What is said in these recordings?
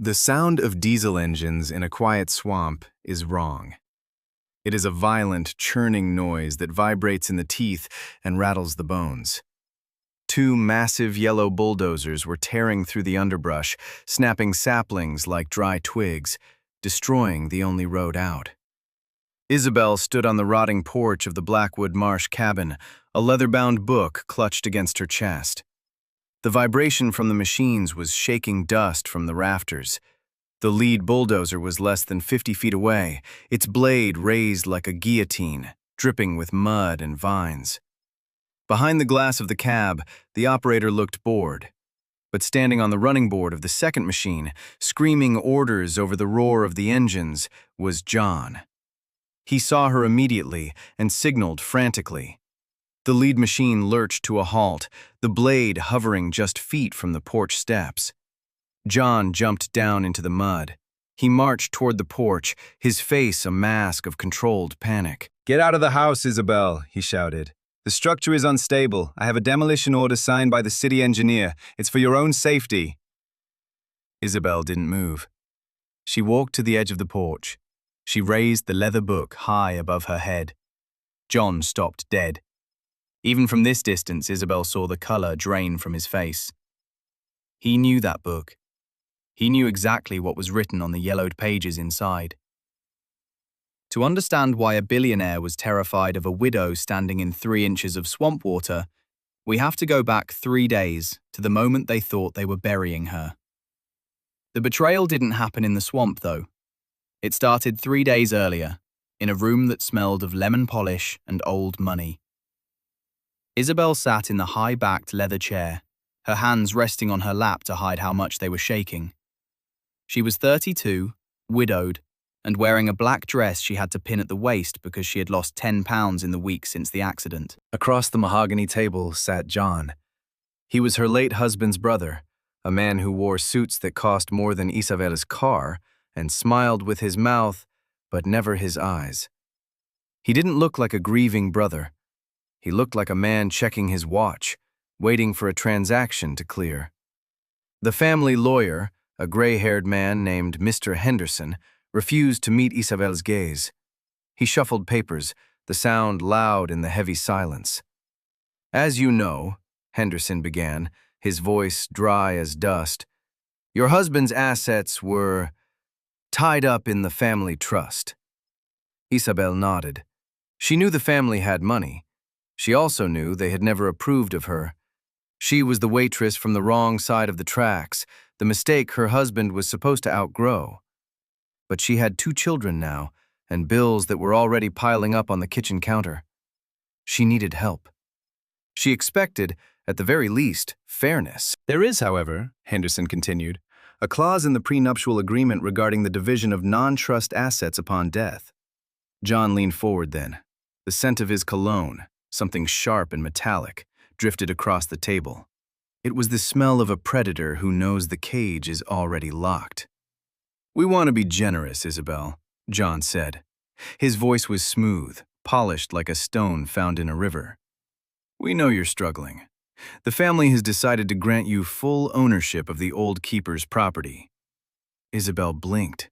The sound of diesel engines in a quiet swamp is wrong. It is a violent, churning noise that vibrates in the teeth and rattles the bones. Two massive yellow bulldozers were tearing through the underbrush, snapping saplings like dry twigs, destroying the only road out. Isabel stood on the rotting porch of the Blackwood Marsh cabin, a leather-bound book clutched against her chest. The vibration from the machines was shaking dust from the rafters. The lead bulldozer was less than 50 feet away, its blade raised like a guillotine, dripping with mud and vines. Behind the glass of the cab, the operator looked bored. But standing on the running board of the second machine, screaming orders over the roar of the engines, was John. He saw her immediately and signaled frantically. The lead machine lurched to a halt, the blade hovering just feet from the porch steps. John jumped down into the mud. He marched toward the porch, his face a mask of controlled panic. "Get out of the house, Isabel," he shouted. "The structure is unstable. I have a demolition order signed by the city engineer. It's for your own safety." Isabel didn't move. She walked to the edge of the porch. She raised the leather book high above her head. John stopped dead. Even from this distance, Isabel saw the color drain from his face. He knew that book. He knew exactly what was written on the yellowed pages inside. To understand why a billionaire was terrified of a widow standing in 3 inches of swamp water, we have to go back 3 days to the moment they thought they were burying her. The betrayal didn't happen in the swamp, though. It started 3 days earlier, in a room that smelled of lemon polish and old money. Isabel sat in the high-backed leather chair, her hands resting on her lap to hide how much they were shaking. She was 32, widowed, and wearing a black dress she had to pin at the waist because she had lost 10 pounds in the week since the accident. Across the mahogany table sat John. He was her late husband's brother, a man who wore suits that cost more than Isabel's car and smiled with his mouth, but never his eyes. He didn't look like a grieving brother. He looked like a man checking his watch, waiting for a transaction to clear. The family lawyer, a gray-haired man named Mr. Henderson, refused to meet Isabel's gaze. He shuffled papers, the sound loud in the heavy silence. "As you know," Henderson began, his voice dry as dust, "your husband's assets were tied up in the family trust." Isabel nodded. She knew the family had money. She also knew they had never approved of her. She was the waitress from the wrong side of the tracks, the mistake her husband was supposed to outgrow. But she had 2 children now, and bills that were already piling up on the kitchen counter. She needed help. She expected, at the very least, fairness. "There is, however," Henderson continued, "a clause in the prenuptial agreement regarding the division of non-trust assets upon death." John leaned forward then. The scent of his cologne, something sharp and metallic, drifted across the table. It was the smell of a predator who knows the cage is already locked. "We want to be generous, Isabel," John said. His voice was smooth, polished like a stone found in a river. "We know you're struggling. The family has decided to grant you full ownership of the old keeper's property." Isabel blinked.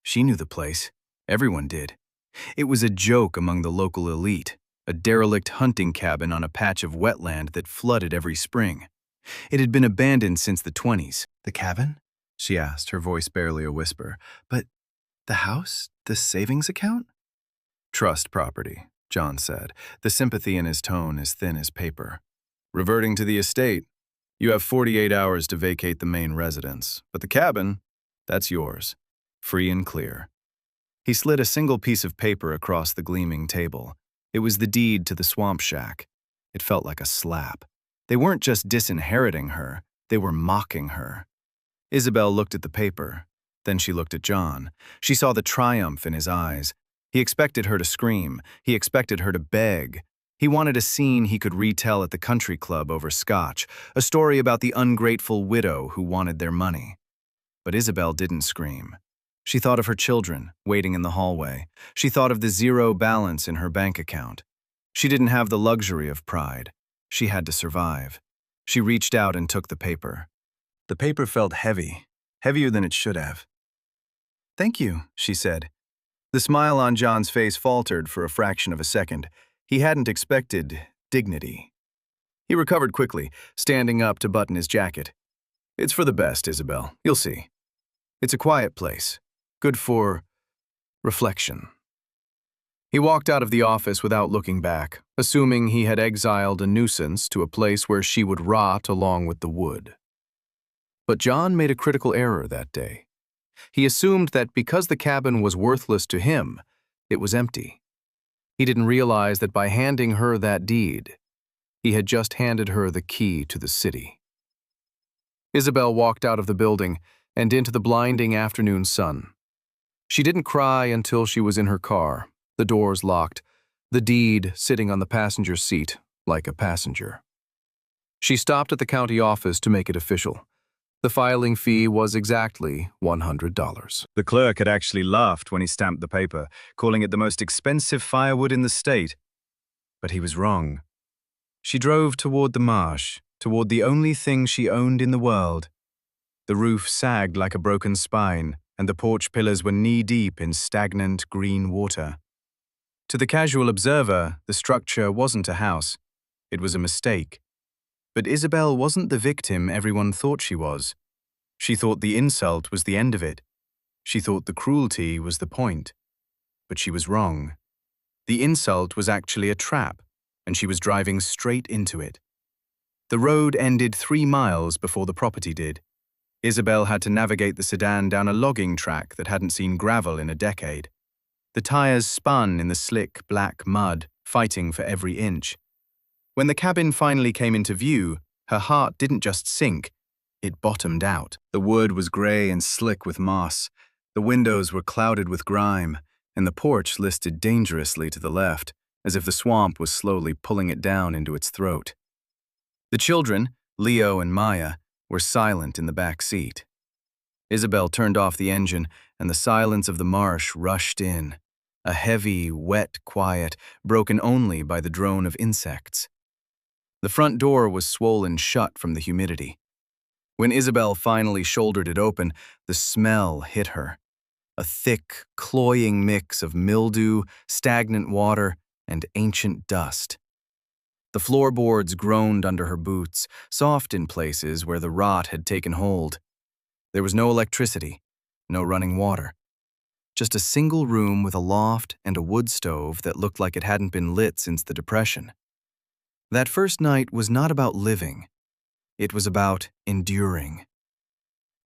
She knew the place. Everyone did. It was a joke among the local elite, a derelict hunting cabin on a patch of wetland that flooded every spring. It had been abandoned since the 20s. "The cabin?" she asked, her voice barely a whisper. "But the house? The savings account?" "Trust property," John said, the sympathy in his tone as thin as paper. "Reverting to the estate, you have 48 hours to vacate the main residence, but the cabin, that's yours, free and clear." He slid a single piece of paper across the gleaming table. It was the deed to the swamp shack. It felt like a slap. They weren't just disinheriting her, they were mocking her. Isabel looked at the paper. Then she looked at John. She saw the triumph in his eyes. He expected her to scream. He expected her to beg. He wanted a scene he could retell at the country club over scotch, a story about the ungrateful widow who wanted their money. But Isabel didn't scream. She thought of her children, waiting in the hallway. She thought of the zero balance in her bank account. She didn't have the luxury of pride. She had to survive. She reached out and took the paper. The paper felt heavy. heavier than it should have. "Thank you," she said. The smile on John's face faltered for a fraction of a second. He hadn't expected dignity. He recovered quickly, standing up to button his jacket. "It's for the best, Isabel. You'll see. It's a quiet place. Good for reflection." He walked out of the office without looking back, assuming he had exiled a nuisance to a place where she would rot along with the wood. But John made a critical error that day. He assumed that because the cabin was worthless to him, it was empty. He didn't realize that by handing her that deed, he had just handed her the key to the city. Isabel walked out of the building and into the blinding afternoon sun. She didn't cry until she was in her car, the doors locked, the deed sitting on the passenger seat like a passenger. She stopped at the county office to make it official. The filing fee was exactly $100. The clerk had actually laughed when he stamped the paper, calling it the most expensive firewood in the state. But he was wrong. She drove toward the marsh, toward the only thing she owned in the world. The roof sagged like a broken spine, and the porch pillars were knee-deep in stagnant green water. To the casual observer, the structure wasn't a house. It was a mistake. But Isabel wasn't the victim everyone thought she was. She thought the insult was the end of it. She thought the cruelty was the point. But she was wrong. The insult was actually a trap, and she was driving straight into it. The road ended 3 miles before the property did. Isabel had to navigate the sedan down a logging track that hadn't seen gravel in a decade. The tires spun in the slick, black mud, fighting for every inch. When the cabin finally came into view, her heart didn't just sink, it bottomed out. The wood was gray and slick with moss, the windows were clouded with grime, and the porch listed dangerously to the left, as if the swamp was slowly pulling it down into its throat. The children, Leo and Maya, were silent in the back seat. Isabel turned off the engine, and the silence of the marsh rushed in, a heavy, wet quiet broken only by the drone of insects. The front door was swollen shut from the humidity. When Isabel finally shouldered it open, the smell hit her. A thick, cloying mix of mildew, stagnant water, and ancient dust. The floorboards groaned under her boots, soft in places where the rot had taken hold. There was no electricity, no running water. Just a single room with a loft and a wood stove that looked like it hadn't been lit since the Depression. That first night was not about living. It was about enduring.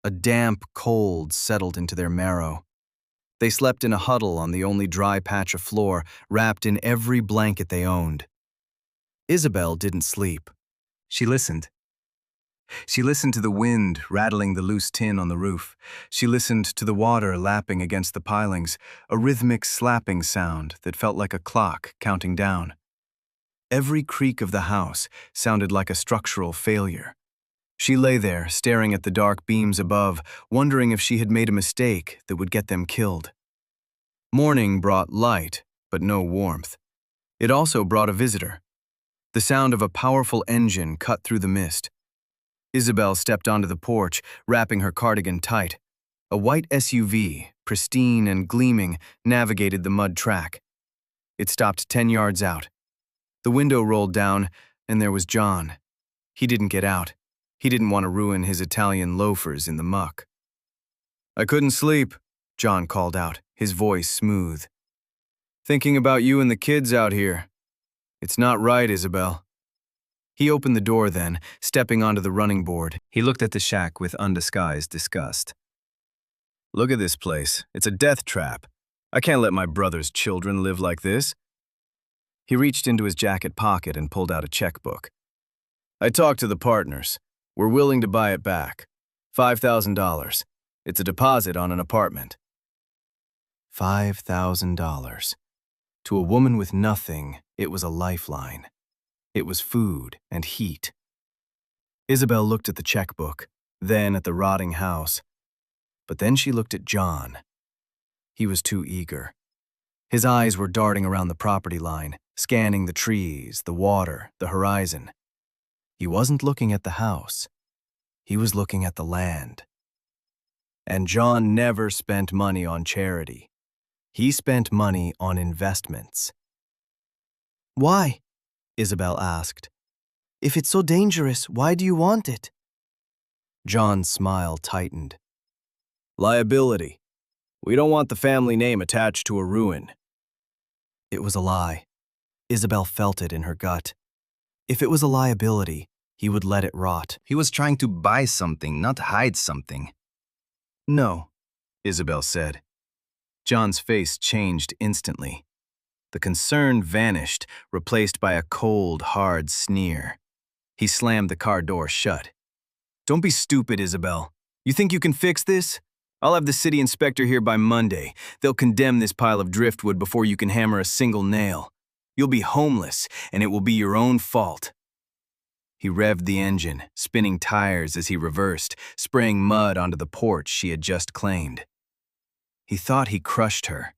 A damp cold settled into their marrow. They slept in a huddle on the only dry patch of floor, wrapped in every blanket they owned. Isabel didn't sleep. She listened. She listened to the wind rattling the loose tin on the roof. She listened to the water lapping against the pilings, a rhythmic slapping sound that felt like a clock counting down. Every creak of the house sounded like a structural failure. She lay there, staring at the dark beams above, wondering if she had made a mistake that would get them killed. Morning brought light, but no warmth. It also brought a visitor. The sound of a powerful engine cut through the mist. Isabel stepped onto the porch, wrapping her cardigan tight. A white SUV, pristine and gleaming, navigated the mud track. It stopped 10 yards out. The window rolled down, and there was John. He didn't get out. He didn't want to ruin his Italian loafers in the muck. "I couldn't sleep," John called out, his voice smooth. "Thinking about you and the kids out here. It's not right, Isabel." He opened the door then, stepping onto the running board. He looked at the shack with undisguised disgust. "Look at this place. It's a death trap. I can't let my brother's children live like this." He reached into his jacket pocket and pulled out a checkbook. "I talked to the partners. We're willing to buy it back. $5,000. It's a deposit on an apartment." $5,000. To a woman with nothing, it was a lifeline. It was food and heat. Isabel looked at the checkbook, then at the rotting house. But then she looked at John. He was too eager. His eyes were darting around the property line, scanning the trees, the water, the horizon. He wasn't looking at the house. He was looking at the land. And John never spent money on charity. He spent money on investments. Why? Isabel asked. If it's so dangerous, why do you want it? John's smile tightened. Liability. We don't want the family name attached to a ruin. It was a lie. Isabel felt it in her gut. If it was a liability, he would let it rot. He was trying to buy something, not hide something. No, Isabel said. John's face changed instantly. The concern vanished, replaced by a cold, hard sneer. He slammed the car door shut. Don't be stupid, Isabel. You think you can fix this? I'll have the city inspector here by Monday. They'll condemn this pile of driftwood before you can hammer a single nail. You'll be homeless, and it will be your own fault. He revved the engine, spinning tires as he reversed, spraying mud onto the porch she had just claimed. He thought he crushed her,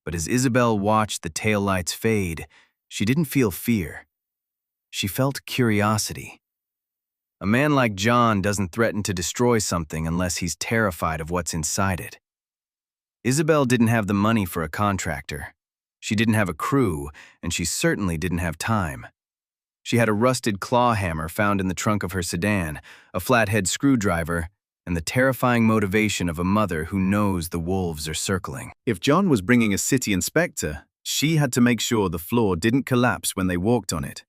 but as Isabel watched the taillights fade, she didn't feel fear. She felt curiosity. A man like John doesn't threaten to destroy something unless he's terrified of what's inside it. Isabel didn't have the money for a contractor. She didn't have a crew, and she certainly didn't have time. She had a rusted claw hammer found in the trunk of her sedan, a flathead screwdriver, and the terrifying motivation of a mother who knows the wolves are circling. If John was bringing a city inspector, she had to make sure the floor didn't collapse when they walked on it.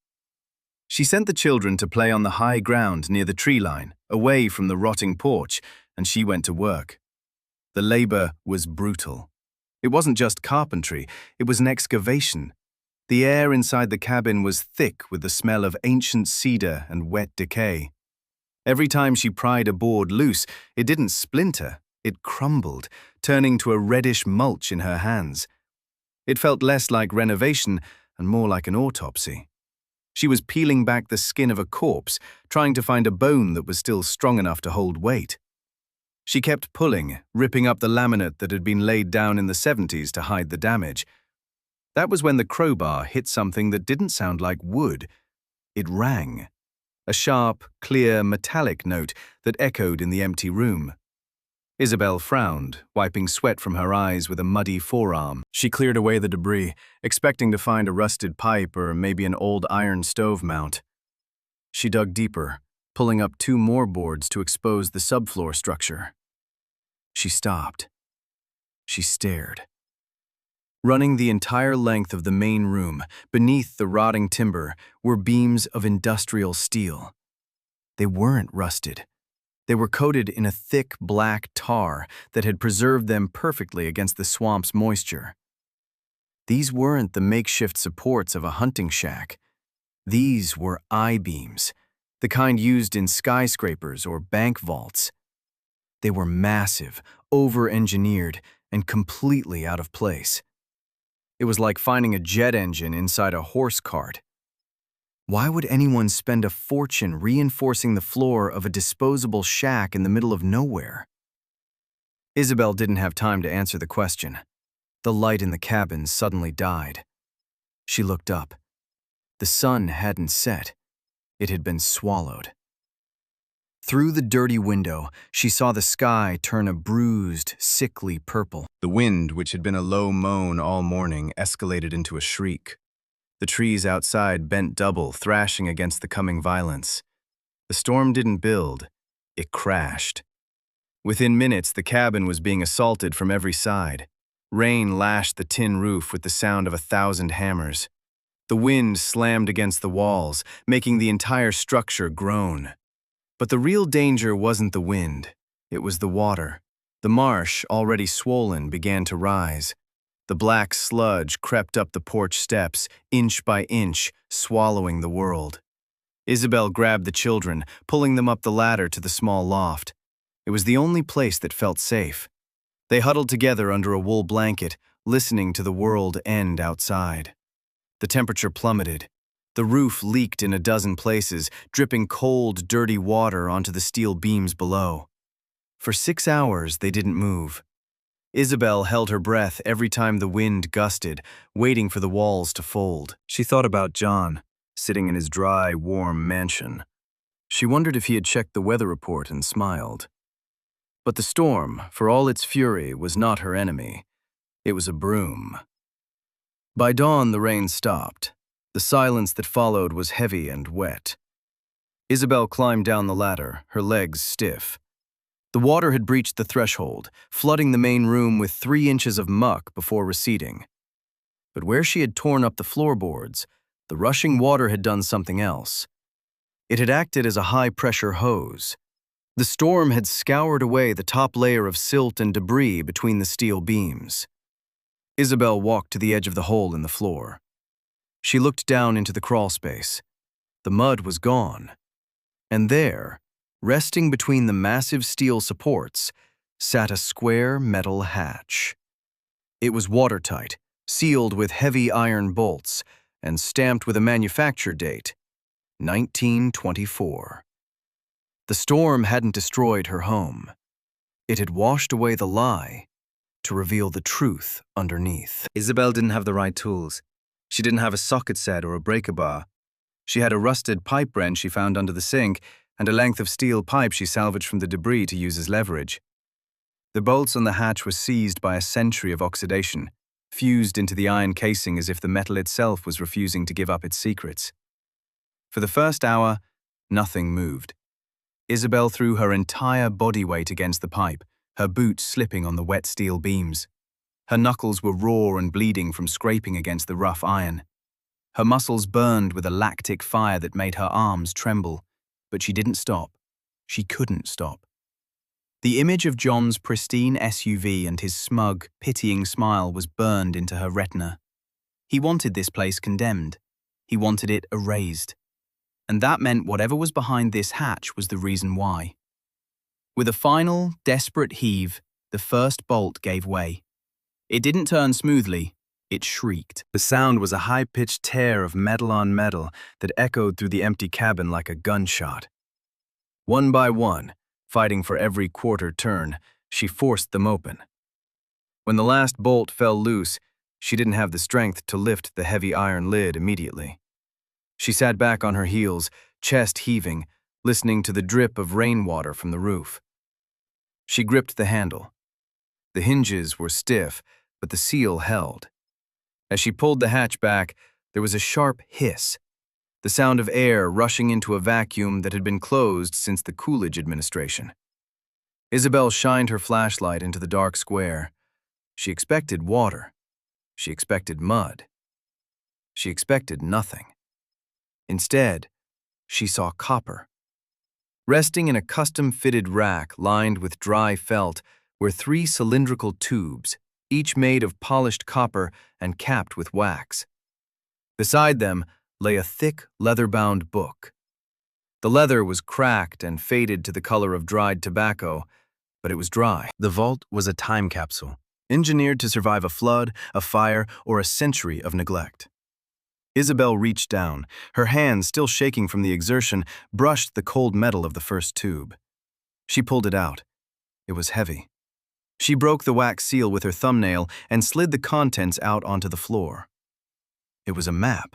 She sent the children to play on the high ground near the tree line, away from the rotting porch, and she went to work. The labor was brutal. It wasn't just carpentry, it was an excavation. The air inside the cabin was thick with the smell of ancient cedar and wet decay. Every time she pried a board loose, it didn't splinter, it crumbled, turning to a reddish mulch in her hands. It felt less like renovation and more like an autopsy. She was peeling back the skin of a corpse, trying to find a bone that was still strong enough to hold weight. She kept pulling, ripping up the laminate that had been laid down in the 70s to hide the damage. That was when the crowbar hit something that didn't sound like wood. It rang. A sharp, clear, metallic note that echoed in the empty room. Isabel frowned, wiping sweat from her eyes with a muddy forearm. She cleared away the debris, expecting to find a rusted pipe or maybe an old iron stove mount. She dug deeper, pulling up 2 more boards to expose the subfloor structure. She stopped. She stared. Running the entire length of the main room, beneath the rotting timber, were beams of industrial steel. They weren't rusted. They were coated in a thick black tar that had preserved them perfectly against the swamp's moisture. These weren't the makeshift supports of a hunting shack. These were I-beams, the kind used in skyscrapers or bank vaults. They were massive, over-engineered, and completely out of place. It was like finding a jet engine inside a horse cart. Why would anyone spend a fortune reinforcing the floor of a disposable shack in the middle of nowhere? Isabel didn't have time to answer the question. The light in the cabin suddenly died. She looked up. The sun hadn't set. It had been swallowed. Through the dirty window, she saw the sky turn a bruised, sickly purple. The wind, which had been a low moan all morning, escalated into a shriek. The trees outside bent double, thrashing against the coming violence. The storm didn't build, it crashed. Within minutes, the cabin was being assaulted from every side. Rain lashed the tin roof with the sound of 1,000 hammers. The wind slammed against the walls, making the entire structure groan. But the real danger wasn't the wind, it was the water. The marsh, already swollen, began to rise. The black sludge crept up the porch steps, inch by inch, swallowing the world. Isabel grabbed the children, pulling them up the ladder to the small loft. It was the only place that felt safe. They huddled together under a wool blanket, listening to the world end outside. The temperature plummeted. The roof leaked in a dozen places, dripping cold, dirty water onto the steel beams below. For 6 hours, they didn't move. Isabel held her breath every time the wind gusted, waiting for the walls to fold. She thought about John, sitting in his dry, warm mansion. She wondered if he had checked the weather report and smiled. But the storm, for all its fury, was not her enemy. It was a broom. By dawn, the rain stopped. The silence that followed was heavy and wet. Isabel climbed down the ladder, her legs stiff. The water had breached the threshold, flooding the main room with 3 inches of muck before receding. But where she had torn up the floorboards, the rushing water had done something else. It had acted as a high-pressure hose. The storm had scoured away the top layer of silt and debris between the steel beams. Isabel walked to the edge of the hole in the floor. She looked down into the crawl space. The mud was gone. And there, resting between the massive steel supports, sat a square metal hatch. It was watertight, sealed with heavy iron bolts, and stamped with a manufacture date, 1924. The storm hadn't destroyed her home. It had washed away the lie to reveal the truth underneath. Isabel didn't have the right tools. She didn't have a socket set or a breaker bar. She had a rusted pipe wrench she found under the sink and a length of steel pipe she salvaged from the debris to use as leverage. The bolts on the hatch were seized by a century of oxidation, fused into the iron casing as if the metal itself was refusing to give up its secrets. For the first hour, nothing moved. Isabel threw her entire body weight against the pipe, her boots slipping on the wet steel beams. Her knuckles were raw and bleeding from scraping against the rough iron. Her muscles burned with a lactic fire that made her arms tremble, but she didn't stop. She couldn't stop. The image of John's pristine SUV and his smug, pitying smile was burned into her retina. He wanted this place condemned. He wanted it erased. And that meant whatever was behind this hatch was the reason why. With a final, desperate heave, the first bolt gave way. It didn't turn smoothly. It shrieked. The sound was a high-pitched tear of metal on metal that echoed through the empty cabin like a gunshot. One by one, fighting for every quarter turn, she forced them open. When the last bolt fell loose, she didn't have the strength to lift the heavy iron lid immediately. She sat back on her heels, chest heaving, listening to the drip of rainwater from the roof. She gripped the handle. The hinges were stiff, but the seal held. As she pulled the hatch back, there was a sharp hiss, the sound of air rushing into a vacuum that had been closed since the Coolidge administration. Isabel shined her flashlight into the dark square. She expected water. She expected mud. She expected nothing. Instead, she saw copper. Resting in a custom-fitted rack lined with dry felt were 3 cylindrical tubes, each made of polished copper and capped with wax. Beside them lay a thick, leather-bound book. The leather was cracked and faded to the color of dried tobacco, but it was dry. The vault was a time capsule, engineered to survive a flood, a fire, or a century of neglect. Isabel reached down. Her hands, still shaking from the exertion, brushed the cold metal of the first tube. She pulled it out. It was heavy. She broke the wax seal with her thumbnail and slid the contents out onto the floor. It was a map.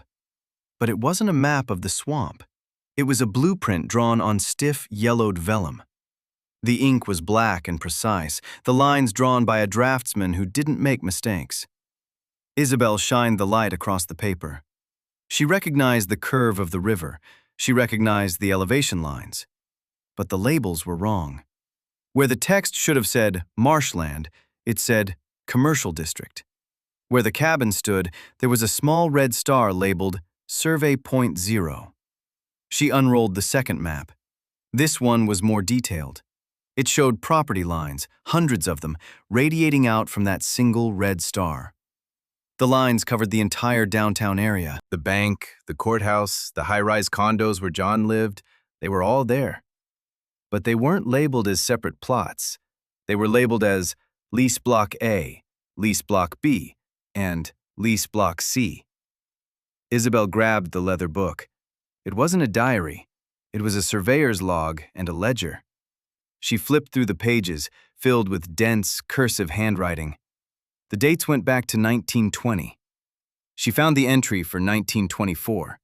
But it wasn't a map of the swamp. It was a blueprint drawn on stiff, yellowed vellum. The ink was black and precise, the lines drawn by a draftsman who didn't make mistakes. Isabel shined the light across the paper. She recognized the curve of the river. She recognized the elevation lines. But the labels were wrong. Where the text should have said marshland, it said commercial district. Where the cabin stood, there was a small red star labeled Survey Point 0. She unrolled the second map. This one was more detailed. It showed property lines, hundreds of them, radiating out from that single red star. The lines covered the entire downtown area. The bank, the courthouse, the high-rise condos where John lived, they were all there. But they weren't labeled as separate plots. They were labeled as Lease Block A, Lease Block B, and Lease Block C. Isabel grabbed the leather book. It wasn't a diary. It was a surveyor's log and a ledger. She flipped through the pages, filled with dense, cursive handwriting. The dates went back to 1920. She found the entry for 1924.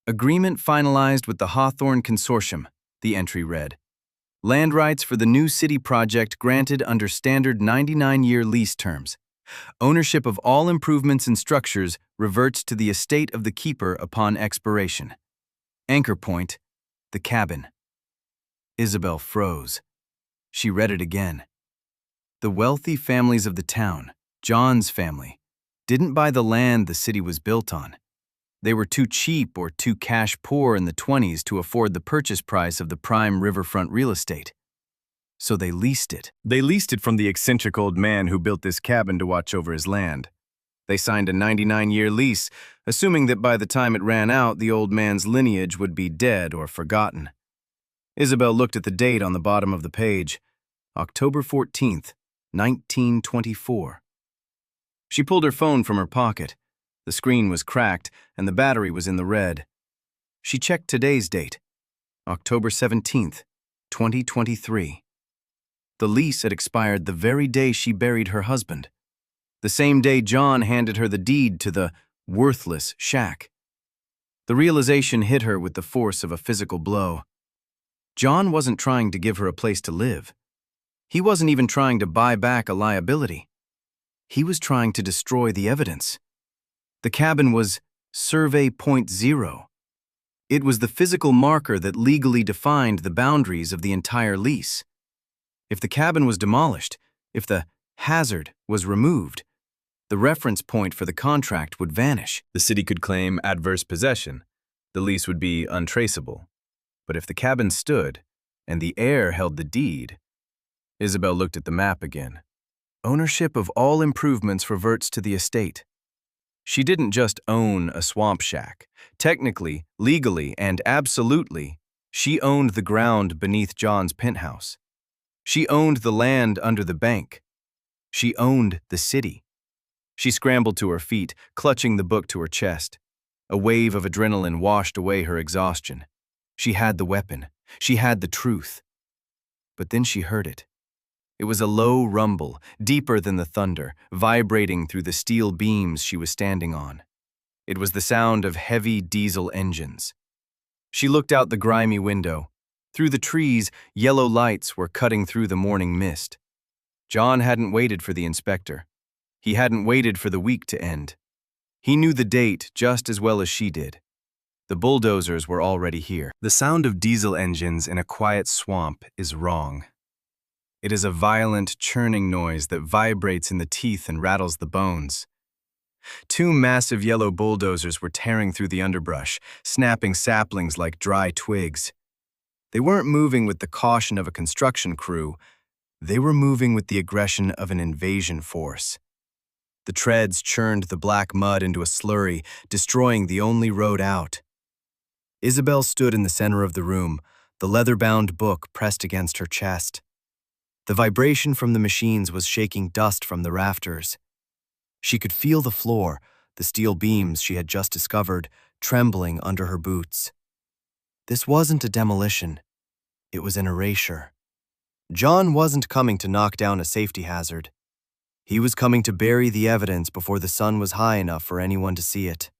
Agreement finalized with the Hawthorne Consortium, the entry read. Land rights for the new city project granted under standard 99-year lease terms. Ownership of all improvements and structures reverts to the estate of the keeper upon expiration. Anchor point, the cabin. Isabel froze. She read it again. The wealthy families of the town, John's family, didn't buy the land the city was built on. They were too cheap or too cash poor in the 20s to afford the purchase price of the prime riverfront real estate. So they leased it. They leased it from the eccentric old man who built this cabin to watch over his land. They signed a 99-year lease, assuming that by the time it ran out, the old man's lineage would be dead or forgotten. Isabel looked at the date on the bottom of the page, October 14th, 1924. She pulled her phone from her pocket. The screen was cracked and the battery was in the red. She checked today's date, October 17th, 2023. The lease had expired the very day she buried her husband. The same day John handed her the deed to the worthless shack. The realization hit her with the force of a physical blow. John wasn't trying to give her a place to live. He wasn't even trying to buy back a liability. He was trying to destroy the evidence. The cabin was Survey Point Zero. It was the physical marker that legally defined the boundaries of the entire lease. If the cabin was demolished, if the hazard was removed, the reference point for the contract would vanish. The city could claim adverse possession. The lease would be untraceable. But if the cabin stood, and the heir held the deed, Isabel looked at the map again. Ownership of all improvements reverts to the estate. She didn't just own a swamp shack. Technically, legally, and absolutely, she owned the ground beneath John's penthouse. She owned the land under the bank. She owned the city. She scrambled to her feet, clutching the book to her chest. A wave of adrenaline washed away her exhaustion. She had the weapon. She had the truth. But then she heard it. It was a low rumble, deeper than the thunder, vibrating through the steel beams she was standing on. It was the sound of heavy diesel engines. She looked out the grimy window. Through the trees, yellow lights were cutting through the morning mist. John hadn't waited for the inspector. He hadn't waited for the week to end. He knew the date just as well as she did. The bulldozers were already here. The sound of diesel engines in a quiet swamp is wrong. It is a violent, churning noise that vibrates in the teeth and rattles the bones. Two massive yellow bulldozers were tearing through the underbrush, snapping saplings like dry twigs. They weren't moving with the caution of a construction crew. They were moving with the aggression of an invasion force. The treads churned the black mud into a slurry, destroying the only road out. Isabel stood in the center of the room, the leather-bound book pressed against her chest. The vibration from the machines was shaking dust from the rafters. She could feel the floor, the steel beams she had just discovered, trembling under her boots. This wasn't a demolition. It was an erasure. John wasn't coming to knock down a safety hazard. He was coming to bury the evidence before the sun was high enough for anyone to see it.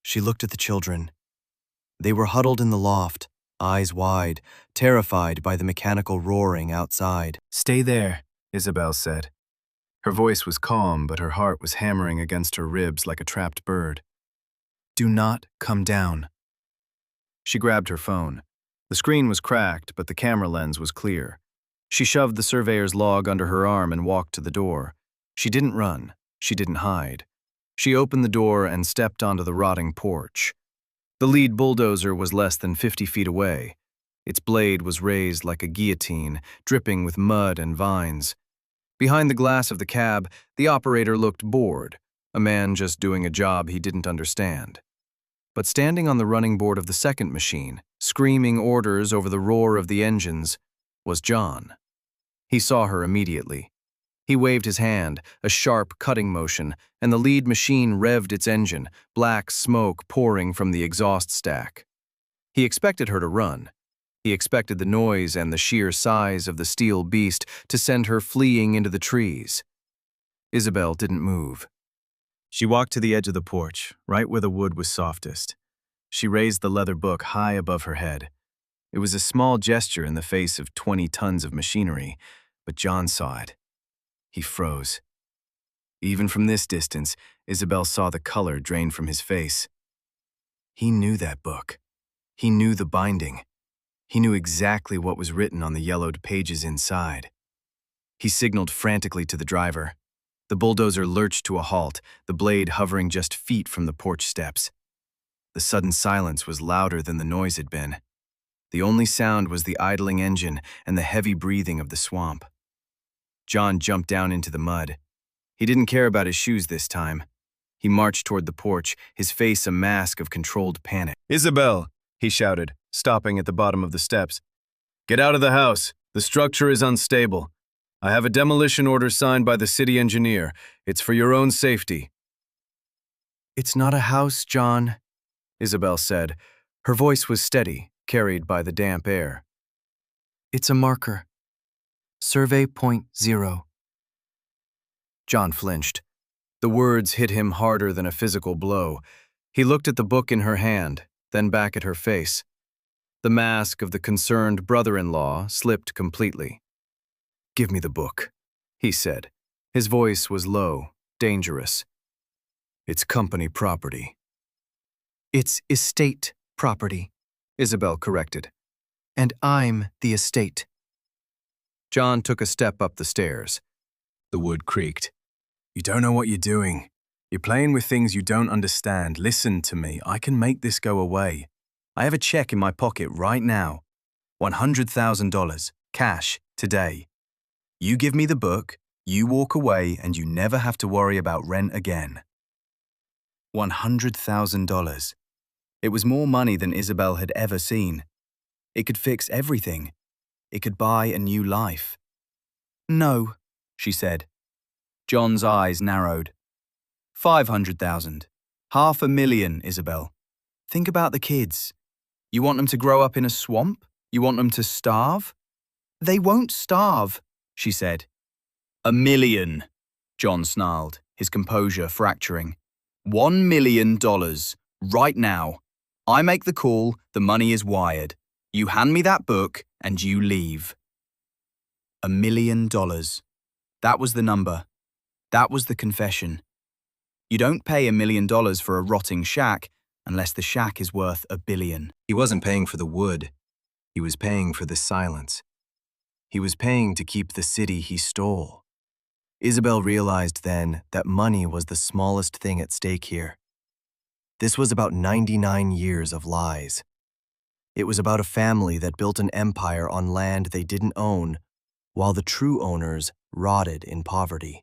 She looked at the children. They were huddled in the loft, eyes wide, terrified by the mechanical roaring outside. "Stay there," Isabel said. Her voice was calm, but her heart was hammering against her ribs like a trapped bird. "Do not come down." She grabbed her phone. The screen was cracked, but the camera lens was clear. She shoved the surveyor's log under her arm and walked to the door. She didn't run. She didn't hide. She opened the door and stepped onto the rotting porch. The lead bulldozer was less than 50 feet away. Its blade was raised like a guillotine, dripping with mud and vines. Behind the glass of the cab, the operator looked bored, a man just doing a job he didn't understand. But standing on the running board of the second machine, screaming orders over the roar of the engines, was John. He saw her immediately. He waved his hand, a sharp cutting motion, and the lead machine revved its engine, black smoke pouring from the exhaust stack. He expected her to run. He expected the noise and the sheer size of the steel beast to send her fleeing into the trees. Isabel didn't move. She walked to the edge of the porch, right where the wood was softest. She raised the leather book high above her head. It was a small gesture in the face of 20 tons of machinery, but John saw it. He froze. Even from this distance, Isabel saw the color drain from his face. He knew that book. He knew the binding. He knew exactly what was written on the yellowed pages inside. He signaled frantically to the driver. The bulldozer lurched to a halt, the blade hovering just feet from the porch steps. The sudden silence was louder than the noise had been. The only sound was the idling engine and the heavy breathing of the swamp. John jumped down into the mud. He didn't care about his shoes this time. He marched toward the porch, his face a mask of controlled panic. "Isabel," he shouted, stopping at the bottom of the steps. "Get out of the house. The structure is unstable. I have a demolition order signed by the city engineer. It's for your own safety." "It's not a house, John," Isabel said. Her voice was steady, carried by the damp air. "It's a marker. Survey point 0. John flinched. The words hit him harder than a physical blow. He looked at the book in her hand, then back at her face. The mask of the concerned brother-in-law slipped completely. "Give me the book," he said. His voice was low, dangerous. "It's company property." "It's estate property," Isabel corrected. "And I'm the estate." John took a step up the stairs. The wood creaked. "You don't know what you're doing. You're playing with things you don't understand. Listen to me. I can make this go away. I have a check in my pocket right now. $100,000, cash, today. You give me the book, you walk away, and you never have to worry about rent again." $100,000. It was more money than Isabel had ever seen. It could fix everything. It could buy a new life. "No," she said. John's eyes narrowed. 500,000. $500,000, Isabel. Think about the kids. You want them to grow up in a swamp? You want them to starve? They won't starve, she said. $1 million, John snarled, his composure fracturing. $1 million, right now. I make the call, the money is wired. You hand me that book, and you leave. $1 million. That was the number. That was the confession. You don't pay $1 million for a rotting shack unless the shack is worth $1 billion. He wasn't paying for the wood. He was paying for the silence. He was paying to keep the city he stole. Isabel realized then that money was the smallest thing at stake here. This was about 99 years of lies. It was about a family that built an empire on land they didn't own, while the true owners rotted in poverty.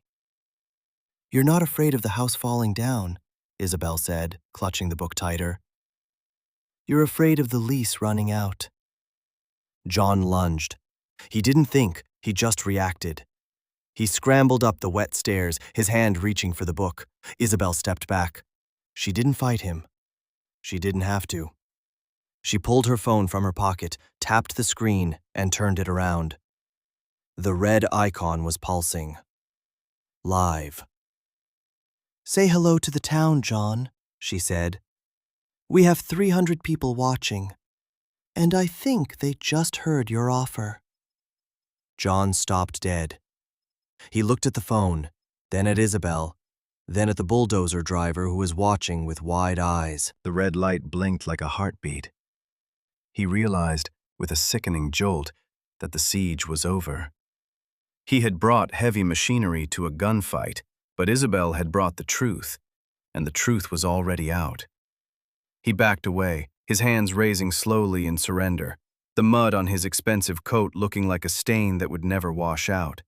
"You're not afraid of the house falling down," Isabel said, clutching the book tighter. "You're afraid of the lease running out." John lunged. He didn't think, he just reacted. He scrambled up the wet stairs, his hand reaching for the book. Isabel stepped back. She didn't fight him. She didn't have to. She pulled her phone from her pocket, tapped the screen, and turned it around. The red icon was pulsing. Live. "Say hello to the town, John," she said. "We have 300 people watching, and I think they just heard your offer." John stopped dead. He looked at the phone, then at Isabel, then at the bulldozer driver who was watching with wide eyes. The red light blinked like a heartbeat. He realized, with a sickening jolt, that the siege was over. He had brought heavy machinery to a gunfight, but Isabel had brought the truth, and the truth was already out. He backed away, his hands raising slowly in surrender, the mud on his expensive coat looking like a stain that would never wash out.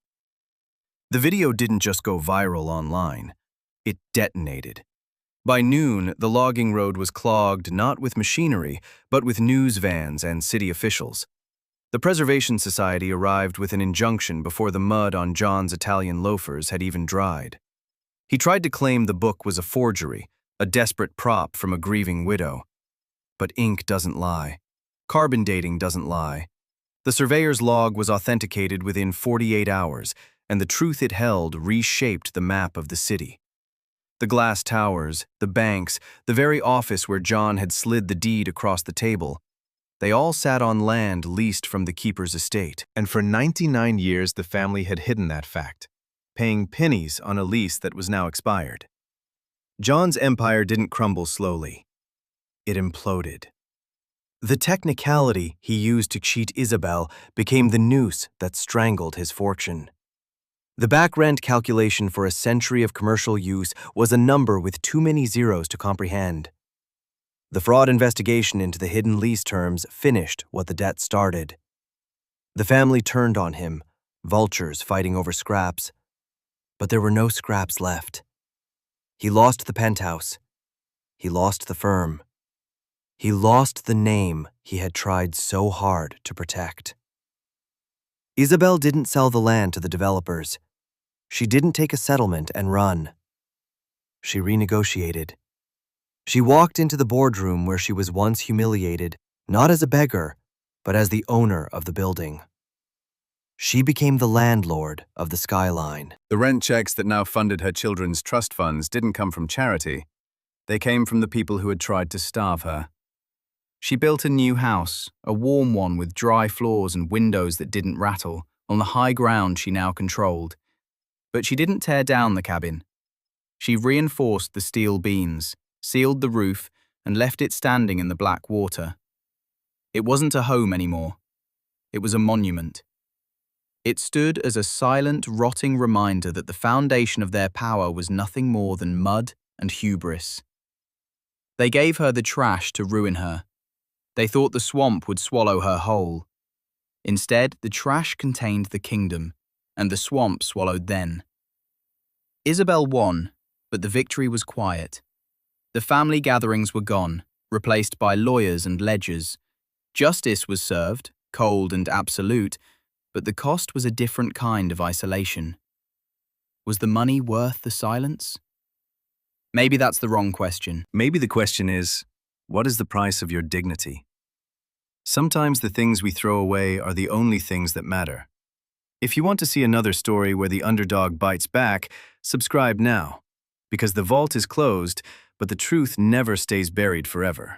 The video didn't just go viral online. It detonated. By noon, the logging road was clogged not with machinery, but with news vans and city officials. The Preservation Society arrived with an injunction before the mud on John's Italian loafers had even dried. He tried to claim the book was a forgery, a desperate prop from a grieving widow. But ink doesn't lie. Carbon dating doesn't lie. The surveyor's log was authenticated within 48 hours, and the truth it held reshaped the map of the city. The glass towers, the banks, the very office where John had slid the deed across the table. They all sat on land leased from the keeper's estate, and for 99 years the family had hidden that fact, paying pennies on a lease that was now expired. John's empire didn't crumble slowly. It imploded. The technicality he used to cheat Isabel became the noose that strangled his fortune. The back rent calculation for a century of commercial use was a number with too many zeros to comprehend. The fraud investigation into the hidden lease terms finished what the debt started. The family turned on him, vultures fighting over scraps. But there were no scraps left. He lost the penthouse. He lost the firm. He lost the name he had tried so hard to protect. Isabel didn't sell the land to the developers. She didn't take a settlement and run. She renegotiated. She walked into the boardroom where she was once humiliated, not as a beggar, but as the owner of the building. She became the landlord of the skyline. The rent checks that now funded her children's trust funds didn't come from charity. They came from the people who had tried to starve her. She built a new house, a warm one with dry floors and windows that didn't rattle, on the high ground she now controlled. But she didn't tear down the cabin. She reinforced the steel beams, sealed the roof, and left it standing in the black water. It wasn't a home anymore. It was a monument. It stood as a silent, rotting reminder that the foundation of their power was nothing more than mud and hubris. They gave her the trash to ruin her. They thought the swamp would swallow her whole. Instead, the trash contained the kingdom, and the swamp swallowed them. Isabel won, but the victory was quiet. The family gatherings were gone, replaced by lawyers and ledgers. Justice was served, cold and absolute, but the cost was a different kind of isolation. Was the money worth the silence? Maybe that's the wrong question. Maybe the question is, what is the price of your dignity? Sometimes the things we throw away are the only things that matter. If you want to see another story where the underdog bites back, subscribe now, because the vault is closed, but the truth never stays buried forever.